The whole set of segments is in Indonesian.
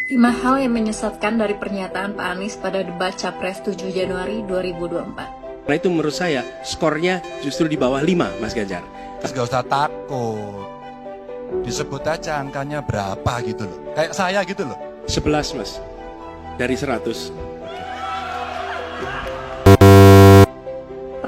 5 hal yang menyesatkan dari pernyataan Pak Anies pada debat Capres 7 Januari 2024. Nah itu menurut saya skornya justru di bawah 5, Mas Ganjar. Gak usah takut, disebut aja angkanya berapa gitu loh. Kayak saya gitu loh. 11, Mas, dari 100.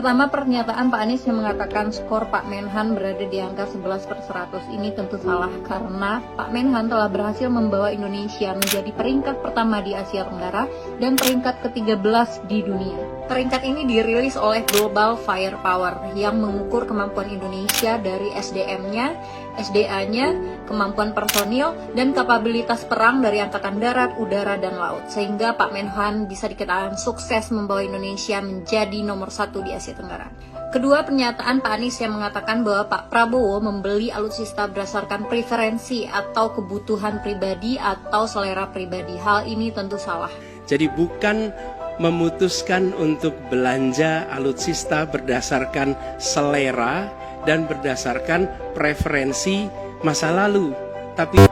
Pertama, pernyataan Pak Anies yang mengatakan skor Pak Menhan berada di angka 11/100 ini tentu salah karena Pak Menhan telah berhasil membawa Indonesia menjadi peringkat pertama di Asia Tenggara dan peringkat ke-13 di dunia. Peringkat ini dirilis oleh Global Firepower yang mengukur kemampuan Indonesia dari SDM-nya, SDA-nya, kemampuan personil, dan kapabilitas perang dari Angkatan Darat, Udara, dan Laut. Sehingga Pak Menhan bisa dikatakan sukses membawa Indonesia menjadi nomor 1 di Asia Tenggara. Kedua, pernyataan Pak Anies yang mengatakan bahwa Pak Prabowo membeli alutsista berdasarkan preferensi atau kebutuhan pribadi atau selera pribadi. Hal ini tentu salah. Jadi bukan memutuskan untuk belanja alutsista berdasarkan selera dan berdasarkan preferensi masa lalu, tapi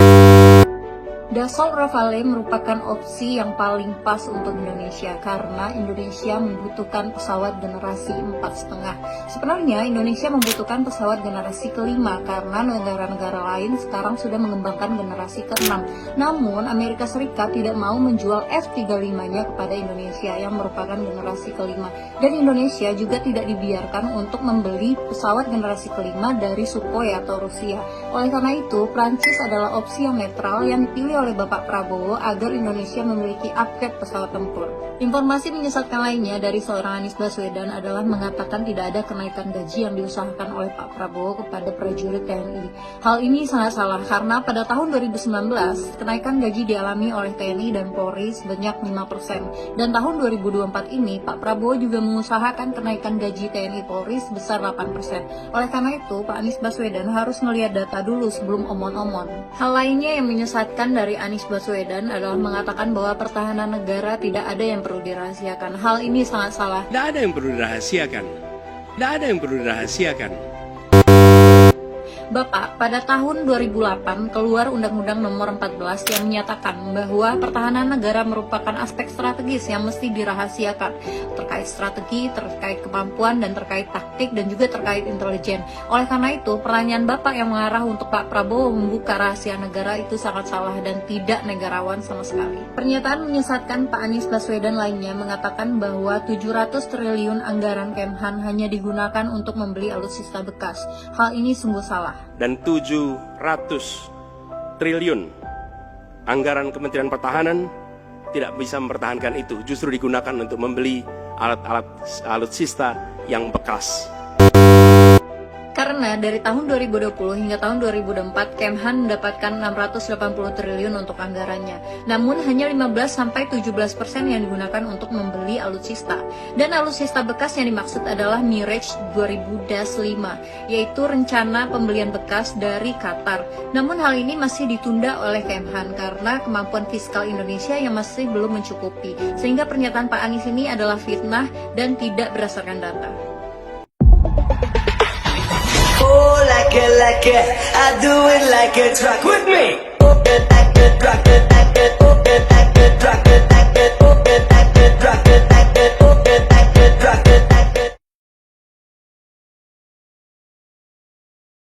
Dassault Rafale merupakan opsi yang paling pas untuk Indonesia karena Indonesia membutuhkan pesawat generasi 4,5. Sebenarnya Indonesia membutuhkan pesawat generasi ke-5 karena negara-negara lain sekarang sudah mengembangkan generasi ke-6. Namun Amerika Serikat tidak mau menjual F-35-nya kepada Indonesia yang merupakan generasi ke-5. Dan Indonesia juga tidak dibiarkan untuk membeli pesawat generasi ke-5 dari Sukhoi atau Rusia. Oleh karena itu, Prancis adalah opsi yang netral yang dipilih oleh Bapak Prabowo agar Indonesia memiliki upgrade pesawat tempur. Informasi menyesatkan lainnya dari seorang Anies Baswedan adalah mengatakan tidak ada kenaikan gaji yang diusahakan oleh Pak Prabowo kepada prajurit TNI. Hal ini sangat salah karena pada tahun 2019 kenaikan gaji dialami oleh TNI dan Polri sebanyak 5%. Dan tahun 2024 ini Pak Prabowo juga mengusahakan kenaikan gaji TNI Polri sebesar 8%. Oleh karena itu Pak Anies Baswedan harus melihat data dulu sebelum omon-omon. Hal lainnya yang menyesatkan dari Anies Baswedan adalah mengatakan bahwa pertahanan negara tidak ada yang perlu dirahasiakan. Hal ini sangat salah. tidak ada yang perlu dirahasiakan. Tidak ada yang perlu dirahasiakan. Bapak, pada tahun 2008 keluar Undang-Undang Nomor 14 yang menyatakan bahwa pertahanan negara merupakan aspek strategis yang mesti dirahasiakan, terkait strategi, terkait kemampuan, dan terkait taktik, dan juga terkait intelijen. Oleh karena itu, pertanyaan Bapak yang mengarah untuk Pak Prabowo membuka rahasia negara itu sangat salah dan tidak negarawan sama sekali. Pernyataan menyesatkan Pak Anies Baswedan lainnya mengatakan bahwa 700 triliun anggaran Kemhan hanya digunakan untuk membeli alutsista bekas. Hal ini sungguh salah. Dan 700 triliun anggaran Kementerian Pertahanan tidak bisa mempertahankan itu, justru digunakan untuk membeli alat-alat alutsista yang bekas. Karena dari tahun 2020 hingga tahun 2024, Kemhan mendapatkan 680 triliun untuk anggarannya. Namun hanya 15-17% yang digunakan untuk membeli alutsista. Dan alutsista bekas yang dimaksud adalah Mirage 2000-5, yaitu rencana pembelian bekas dari Qatar. Namun hal ini masih ditunda oleh Kemhan karena kemampuan fiskal Indonesia yang masih belum mencukupi. Sehingga pernyataan Pak Anies ini adalah fitnah dan tidak berdasarkan data. Oh, like it, I do it like a truck with me. Oh, like it, rock it, like it, oh, like it, rock it.